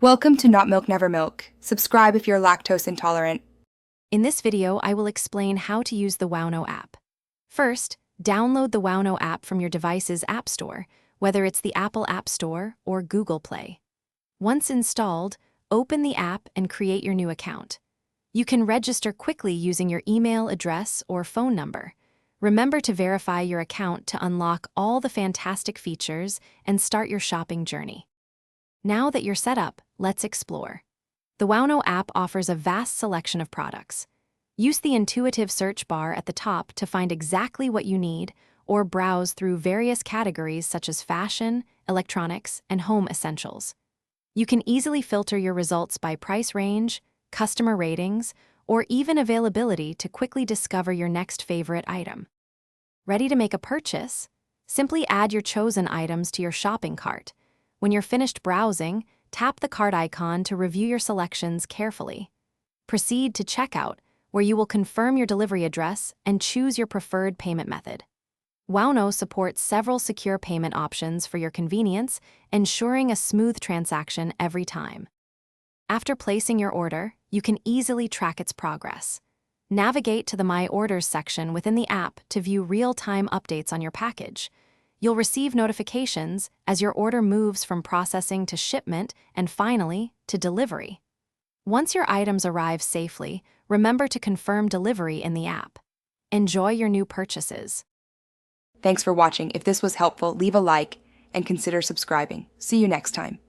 Welcome to Not Milk Never Milk. Subscribe if you're lactose intolerant. In this video, I will explain how to use the Wownow app. First, download the Wownow app from your device's App Store, whether it's the Apple App Store or Google Play. Once installed, open the app and create your new account. You can register quickly using your email address or phone number. Remember to verify your account to unlock all the fantastic features and start your shopping journey. Now that you're set up, let's explore. The Wownow app offers a vast selection of products. Use the intuitive search bar at the top to find exactly what you need, or browse through various categories such as fashion, electronics, and home essentials. You can easily filter your results by price range, customer ratings, or even availability to quickly discover your next favorite item. Ready to make a purchase? Simply add your chosen items to your shopping cart. When you're finished browsing, tap the cart icon to review your selections carefully. Proceed to checkout, where you will confirm your delivery address and choose your preferred payment method. Wownow supports several secure payment options for your convenience, ensuring a smooth transaction every time. After placing your order, you can easily track its progress. Navigate to the My Orders section within the app to view real-time updates on your package. You'll receive notifications as your order moves from processing to shipment and finally to delivery. Once your items arrive safely, remember to confirm delivery in the app. Enjoy your new purchases. Thanks for watching. If this was helpful, leave a like and consider subscribing. See you next time.